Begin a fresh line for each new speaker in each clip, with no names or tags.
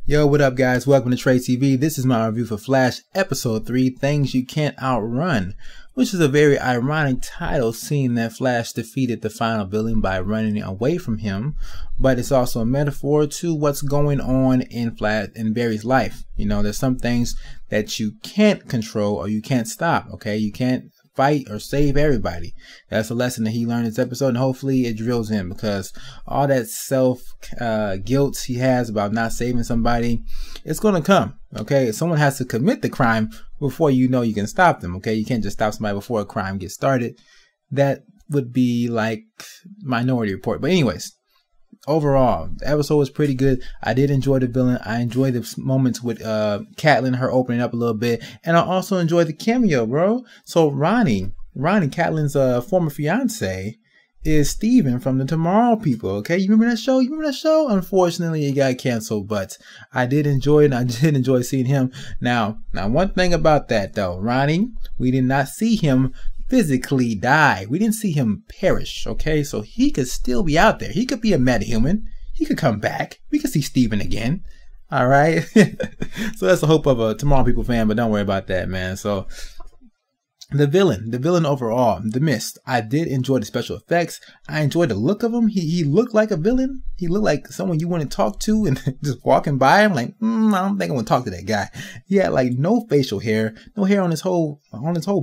Yo, what up guys? Welcome to Trade TV. This is my review for Flash Episode 3, Things You Can't Outrun, which is a very ironic title seeing that Flash defeated the final villain by running away from him, but it's also a metaphor to what's going on in Barry's life. You know, there's some things that you can't control or you can't stop, okay? You can't fight or save everybody. That's a lesson that he learned this episode, and hopefully it drills him, because all that self guilt he has about not saving somebody, it's gonna come. Okay, someone has to commit the crime before you know you can stop them. Okay, you can't just stop somebody before a crime gets started. That would be like Minority Report. But anyways, overall, the episode was pretty good. I did enjoy the villain. I enjoyed the moments with Catelyn, her opening up a little bit, and I also enjoyed the cameo, bro. So Ronnie, Catelyn's former fiance, is Steven from the Tomorrow People. Okay, you remember that show? Unfortunately, it got canceled, but I did enjoy it, and I did enjoy seeing him. Now, one thing about that though, Ronnie, we did not see him physically die. We didn't see him perish, okay? So he could still be out there. He could be a metahuman. He could come back. We could see Steven again. All right? So that's the hope of a Tomorrow People fan, but don't worry about that, man. So the villain overall, the Mist. I did enjoy the special effects. I enjoyed the look of him. He looked like a villain. He looked like someone you want to talk to, and just walking by him like, I don't think I want to talk to that guy. He had like no facial hair, no hair on his whole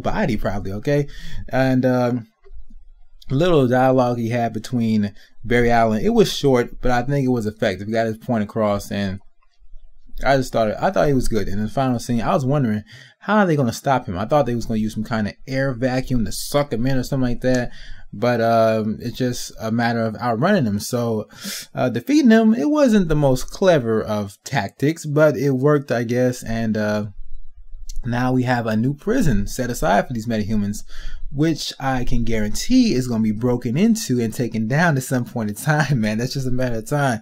body probably, okay? And little dialogue he had between Barry Allen. It was short, but I think it was effective. He got his point across, and I thought he was good. In the final scene, I was wondering, how are they going to stop him? I thought they was going to use some kind of air vacuum to suck him in or something like that. But it's just a matter of outrunning him. So defeating him, it wasn't the most clever of tactics, but it worked, I guess. And now we have a new prison set aside for these metahumans, which I can guarantee is going to be broken into and taken down at some point in time, man. That's just a matter of time.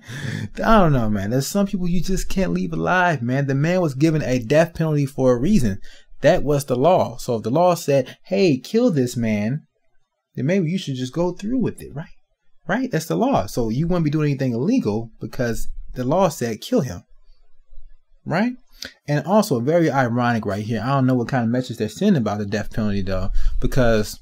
I don't know, man. There's some people you just can't leave alive, man. The man was given a death penalty for a reason. That was the law. So if the law said, hey, kill this man, then maybe you should just go through with it, right? Right? That's the law. So you wouldn't be doing anything illegal because the law said kill him, right? And also very ironic right here. I don't know what kind of message they're sending about the death penalty though, because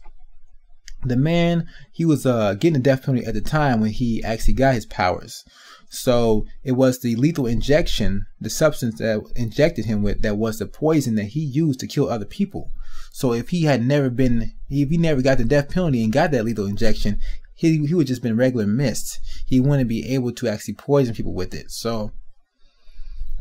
the man, he was getting the death penalty at the time when he actually got his powers. So it was the lethal injection, the substance that injected him with, that was the poison that he used to kill other people. So if he never got the death penalty and got that lethal injection, he would just been regular Mist. He wouldn't be able to actually poison people with it. So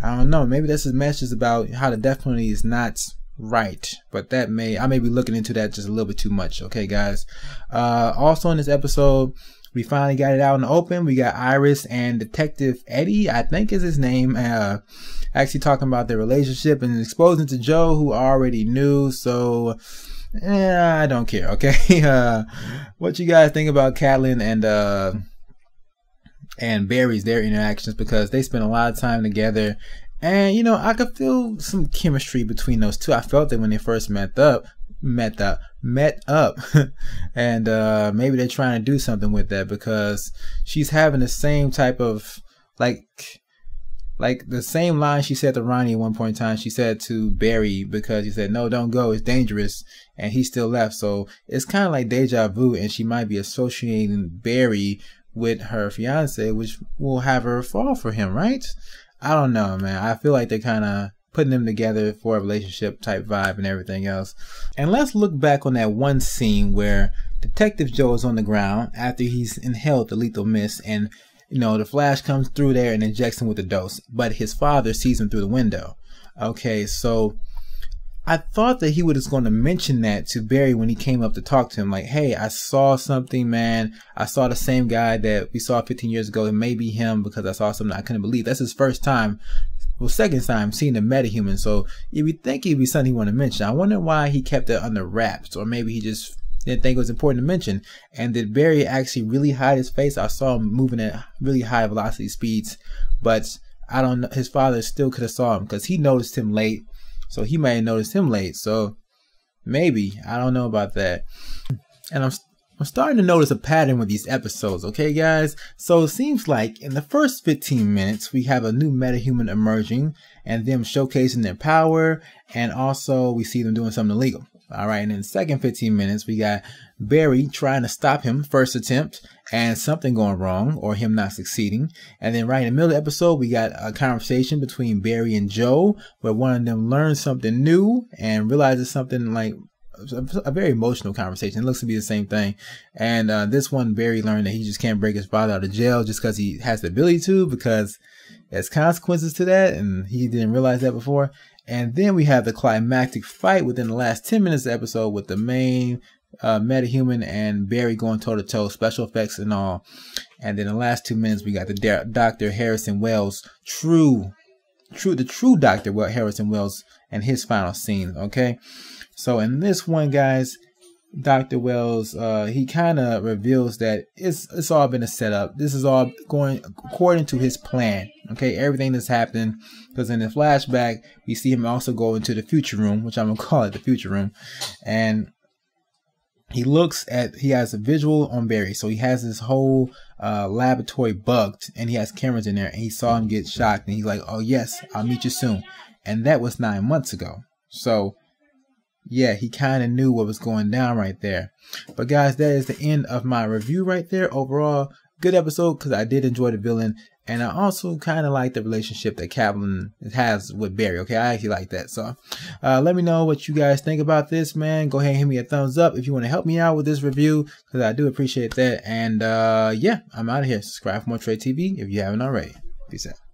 I don't know. Maybe that's a message about how the death penalty is not right, but I may be looking into that just a little bit too much. Okay, guys. Also in this episode, we finally got it out in the open. We got Iris and Detective Eddie, I think is his name, actually talking about their relationship and exposing to Joe, who already knew. So I don't care. Okay. What you guys think about Catelyn and Barry's, their interactions, because they spent a lot of time together, and you know, I could feel some chemistry between those two. I felt that when they first met up and maybe they're trying to do something with that, because she's having the same type of like the same line she said to Ronnie at one point in time, she said to Barry, because he said, no, don't go, it's dangerous, and he still left. So it's kind of like deja vu, and she might be associating Barry with her fiance, which will have her fall for him, right? I don't know, man. I feel like they're kind of putting them together for a relationship type vibe and everything else. And let's look back on that one scene where Detective Joe is on the ground after he's inhaled the lethal mist, and you know, the Flash comes through there and injects him with the dose, but his father sees him through the window. Okay, so I thought that he was going to mention that to Barry when he came up to talk to him, like, hey, I saw something, man. I saw the same guy that we saw 15 years ago. It may be him, because I saw something I couldn't believe. That's his first time, well, second time seeing a metahuman. So you would think it'd be something he wanted to mention. I wonder why he kept it under wraps, or maybe he just didn't think it was important to mention. And did Barry actually really hide his face? I saw him moving at really high velocity speeds, but I don't know. His father still could have saw him, because he noticed him late. So he may have noticed him late. So maybe, I don't know about that. And I'm I'm starting to notice a pattern with these episodes, okay guys? So it seems like in the first 15 minutes, we have a new metahuman emerging and them showcasing their power, and also we see them doing something illegal. Alright, and in the second 15 minutes, we got Barry trying to stop him, first attempt, and something going wrong, or him not succeeding. And then right in the middle of the episode, we got a conversation between Barry and Joe, where one of them learns something new and realizes something like a very emotional conversation. It looks to be the same thing. And this one, Barry learned that he just can't break his father out of jail just because he has the ability to, because there's consequences to that, and he didn't realize that before. And then we have the climactic fight within the last 10 minutes of the episode with the main metahuman and Barry going toe to toe, special effects and all. And then the last 2 minutes, we got the Dr. Harrison Wells, the true Dr. Harrison Wells, and his final scene. Okay. So in this one, guys, Dr. Wells, he kind of reveals that it's all been a setup. This is all going according to his plan. Okay, everything that's happened, because in the flashback, we see him also go into the future room, which I'm going to call it the future room. And he has a visual on Barry. So he has this whole laboratory bugged, and he has cameras in there, and he saw him get shocked, and he's like, oh yes, I'll meet you soon. And that was 9 months ago. So yeah, he kind of knew what was going down right there. But guys, that is the end of my review right there. Overall, good episode, because I did enjoy the villain. And I also kind of like the relationship that Kaplan has with Barry. Okay, I actually like that. So let me know what you guys think about this, man. Go ahead and hit me a thumbs up if you want to help me out with this review, because I do appreciate that. And yeah, I'm out of here. Subscribe for more Trade TV if you haven't already. Peace out.